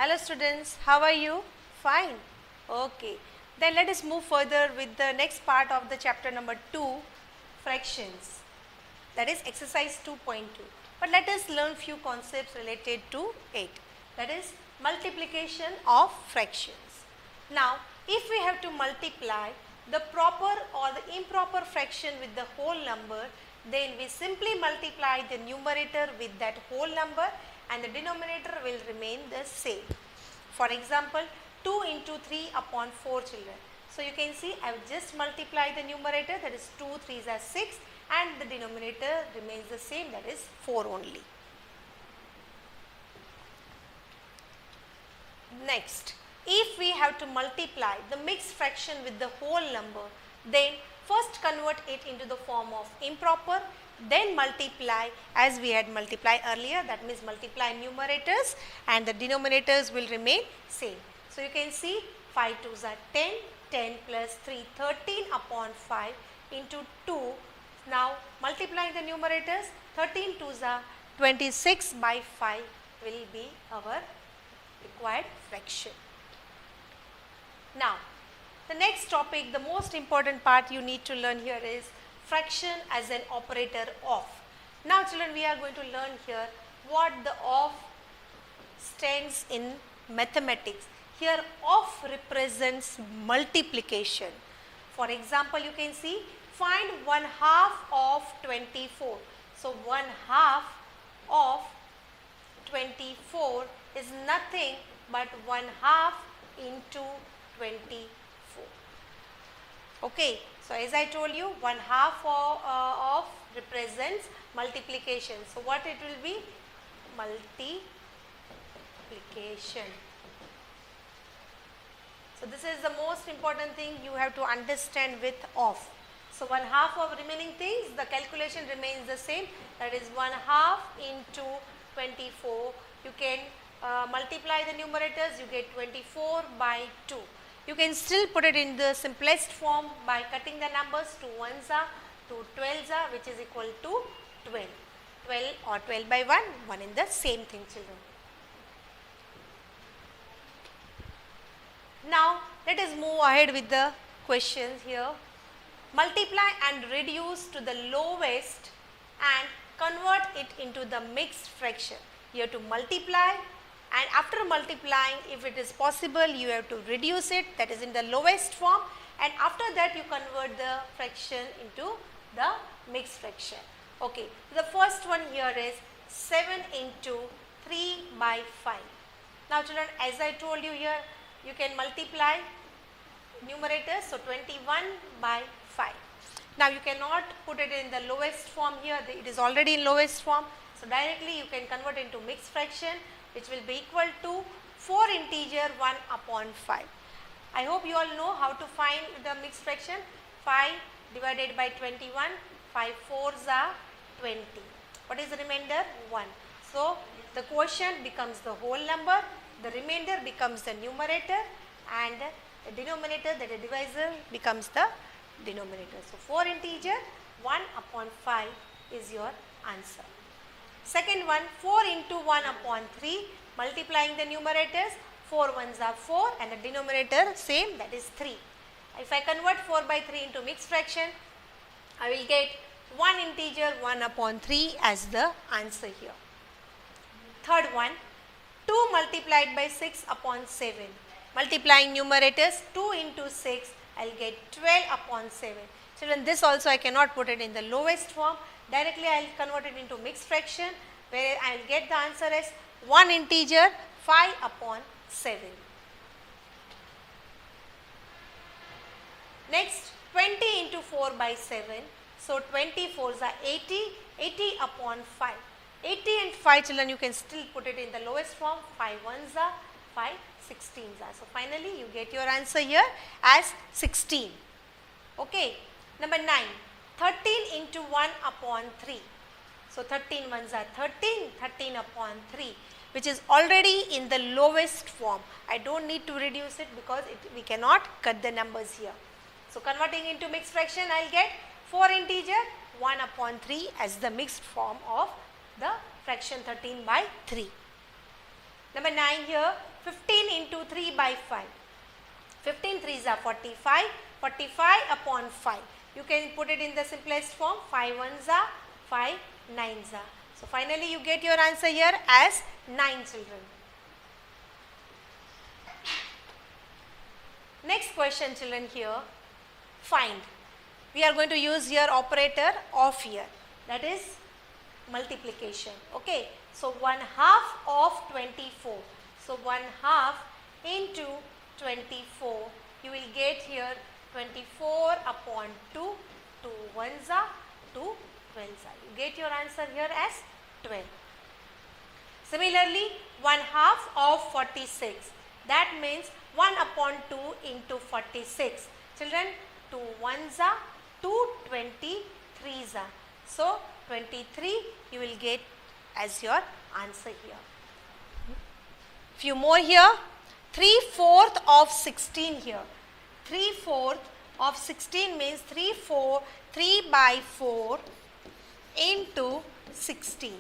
Hello students, how are you? Fine. Okay. Then let us move further with the next part of the chapter number 2, fractions. That is exercise 2.2. But let us learn few concepts related to it. That is multiplication of fractions. Now, if we have to multiply the proper or the improper fraction with the whole number, then we simply multiply the numerator with that whole number and the denominator will remain the same. For example, 2 into 3 upon 4 children. So you can see I have just multiplied the numerator, that is 2 3s are 6, and the denominator remains the same, that is 4 only. Next, if we have to multiply the mixed fraction with the whole number, then first convert it into the form of improper, then multiply as we had multiplied earlier, that means multiply numerators and the denominators will remain same. So you can see 5 2s are 10, 10 plus 3 13 upon 5 into 2. Now multiplying the numerators, 13 2s are 26 by 5 will be our required fraction. Now the next topic, the most important part you need to learn here is fraction as an operator of. Now children, we are going to learn here what the of stands in mathematics. Here of represents multiplication. For example, you can see find 1/2 of 24. So 1/2 of 24 is nothing but 1/2 into 24. Okay, so as I told you, 1/2 of represents multiplication. So what it will be? Multiplication. So this is the most important thing you have to understand with of. So 1/2 of remaining things, the calculation remains the same, that is 1/2 into 24. You can multiply the numerators, you get 24 by 2. You can still put it in the simplest form by cutting the numbers. 2 1s are, 2 12s are, which is equal to 12. 12 or 12 by 1, one in the same thing children. Now let us move ahead with the questions here. Multiply and reduce to the lowest and convert it into the mixed fraction. You have to multiply, and after multiplying, if it is possible, you have to reduce it, that is in the lowest form, and after that you convert the fraction into the mixed fraction. Okay, the first one here is 7 into 3 by 5. Now children, as I told you here, you can multiply numerators, so 21 by 5. Now you cannot put it in the lowest form here, it is already in lowest form, so directly you can convert into mixed fraction, which will be equal to 4 integer 1 upon 5. I hope you all know how to find the mixed fraction. 5 divided by 21, 5 4s are 20. What is the remainder? 1. So the quotient becomes the whole number, the remainder becomes the numerator, and the denominator, that is divisor, becomes the denominator. So 4 integer 1 upon 5 is your answer. Second one, 4 into 1 upon 3, multiplying the numerators, 4 1s are 4 and the denominator same, that is 3. If I convert 4 by 3 into mixed fraction, I will get 1 integer 1 upon 3 as the answer here. Third one, 2 multiplied by 6 upon 7. Multiplying numerators, 2 into 6, I will get 12 upon 7. Children, this also I cannot put it in the lowest form. Directly I will convert it into mixed fraction, where I will get the answer as 1 integer 5 upon 7. Next, 20 into 4 by 7. So 24s are 80, 80 upon 5. 80 and 5 children, you can still put it in the lowest form, 5 1s are, 5 16s are. So finally you get your answer here as 16. Okay. Number 9, 13 into 1 upon 3. So 13 1s are 13, 13 upon 3, which is already in the lowest form. I don't need to reduce it because we cannot cut the numbers here. So converting into mixed fraction, I will get 4 integer 1 upon 3 as the mixed form of the fraction 13 by 3. Number 9 here, 15 into 3 by 5. 15 3s are 45, 45 upon 5. You can put it in the simplest form, 5 1s are, 5 9s are. So finally you get your answer here as 9 children. Next question children here, find. We are going to use here operator of here, that is multiplication. Okay, so 1/2 of 24. So 1/2 into 24, you will get here 24 upon 2, 2 1s are, 2 12s are. You get your answer here as 12. Similarly, 1/2 of 46, that means 1 upon 2 into 46. Children, 2 1s are, 2 23s are. So 23 you will get as your answer here. Few more here, 3/4 of 16 here. 3/4 of 16 means 3 by 4 into 16.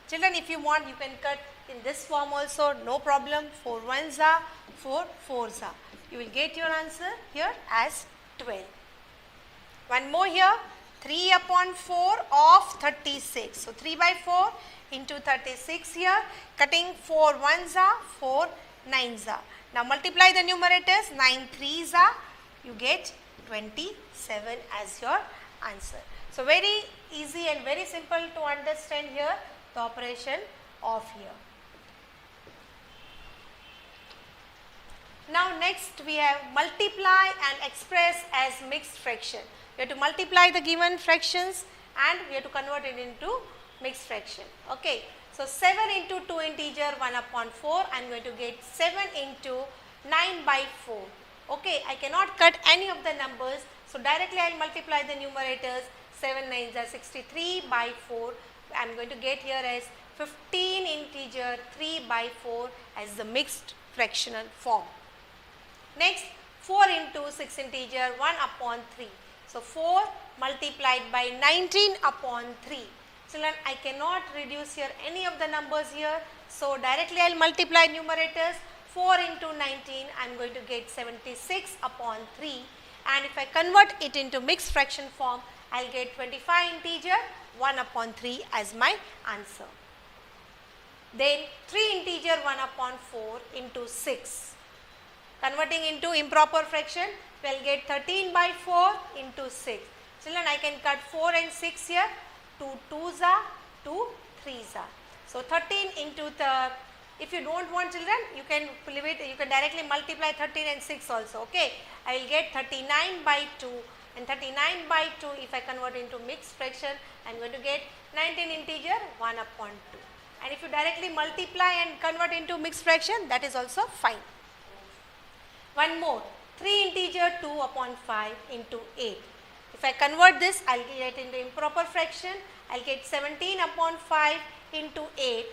Children, if you want, you can cut in this form also, no problem. 4 1s are, 4 4s are. You will get your answer here as 12. One more here, 3 upon 4 of 36. So 3 by 4 into 36 here, cutting 4 1s are, 4 9s are. Now multiply the numerators, 9 3s are, you get 27 as your answer. So very easy and very simple to understand here, the operation of here. Now next we have multiply and express as mixed fraction. We have to multiply the given fractions and we have to convert it into mixed fraction. Okay. So 7 into 2 integer 1 upon 4, I am going to get 7 into 9 by 4. Okay, I cannot cut any of the numbers, so directly I will multiply the numerators. 7 9s are 63 by 4. I am going to get here as 15 integer 3 by 4 as the mixed fractional form. Next, 4 into 6 integer 1 upon 3. So 4 multiplied by 19 upon 3. Children, I cannot reduce here any of the numbers here. So directly I will multiply numerators. 4 into 19, I am going to get 76 upon 3. And if I convert it into mixed fraction form, I will get 25 integer 1 upon 3 as my answer. Then 3 integer 1 upon 4 into 6. Converting into improper fraction, we will get 13 by 4 into 6. Children, I can cut 4 and 6 here. 2 2s are, 2 3s are. So 13 into the, if you don't want children, you can leave it, you can directly multiply 13 and 6 also. Okay, I will get 39 by 2, and 39 by 2, if I convert into mixed fraction, I am going to get 19 integer 1 upon 2. And if you directly multiply and convert into mixed fraction, that is also fine. One more, 3 integer 2 upon 5 into 8. If I convert this, I will get into improper fraction. I will get 17 upon 5 into 8.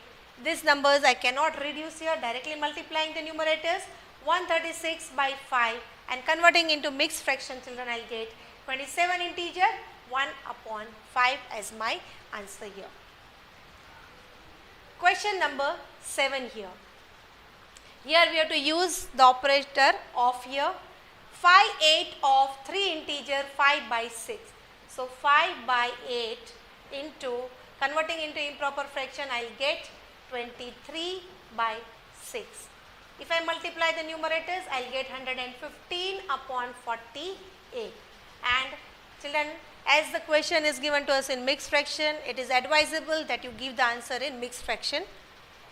These numbers I cannot reduce here, directly multiplying the numerators. 136 by 5 and converting into mixed fraction, children, I will get 27 integer 1 upon 5 as my answer here. Question number 7 here. Here we have to use the operator of here. 5 8 of 3 integer 5 by 6. So 5 by 8 into, converting into improper fraction, I will get 23 by 6. If I multiply the numerators, I will get 115 upon 48. And children, as the question is given to us in mixed fraction, it is advisable that you give the answer in mixed fraction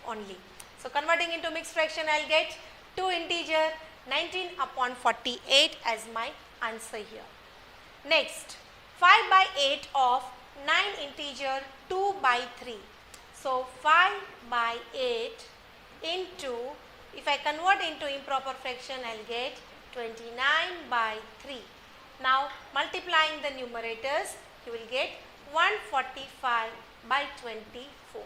only. So converting into mixed fraction, I will get 2 integer 19 upon 48 as my answer here. Next, 5 by 8 of 9 integer 2 by 3. So 5 by 8 into, if I convert into improper fraction, I will get 29 by 3. Now multiplying the numerators, you will get 145 by 24.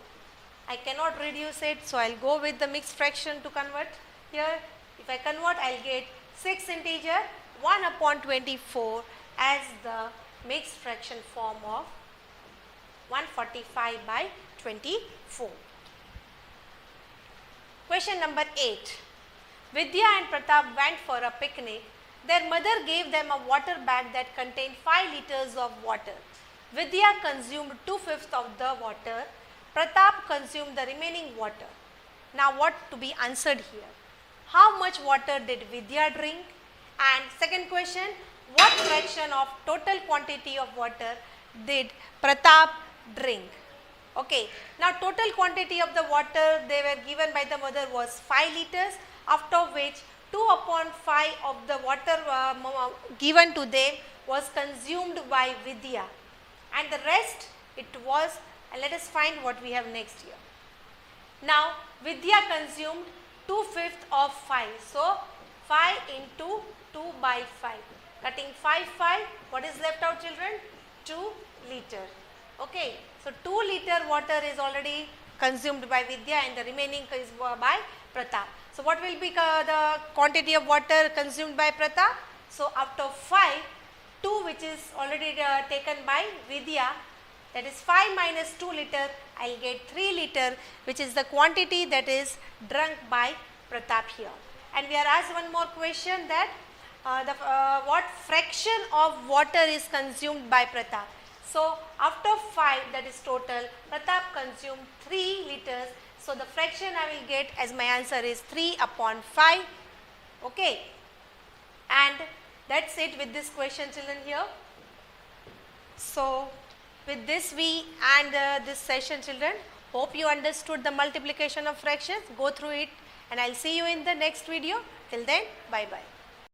I cannot reduce it, so I will go with the mixed fraction to convert here. If I convert, I will get 6 integer 1 upon 24 as the mixed fraction form of 145 by 24. Question number 8. Vidya and Pratap went for a picnic. Their mother gave them a water bag that contained 5 liters of water. Vidya consumed 2/5 of the water. Pratap consumed the remaining water. Now what to be answered here? How much water did Vidya drink? And second question, what fraction of total quantity of water did Pratap drink? Okay, now total quantity of the water they were given by the mother was 5 liters, after which 2/5 of the water given to them was consumed by Vidya, and the rest it was, let us find what we have next here. Now Vidya consumed 2/5 of 5, so 5 into 2 by 5, cutting 5, what is left out children? 2 liter. Okay, so 2 liter water is already consumed by Vidya and the remaining is by Pratap. So what will be the quantity of water consumed by Pratap? So after 5, 2 which is already taken by Vidya, that is 5 minus 2 liter, I will get 3 liter, which is the quantity that is drunk by Pratap here. And we are asked one more question, that what fraction of water is consumed by Pratap. So after 5, that is total, Pratap consumed 3 liters. So the fraction I will get as my answer is 3/5. Okay, and that's it with this question children here. So with this we end this session children. Hope you understood the multiplication of fractions. Go through it and I will see you in the next video. Till then, bye bye.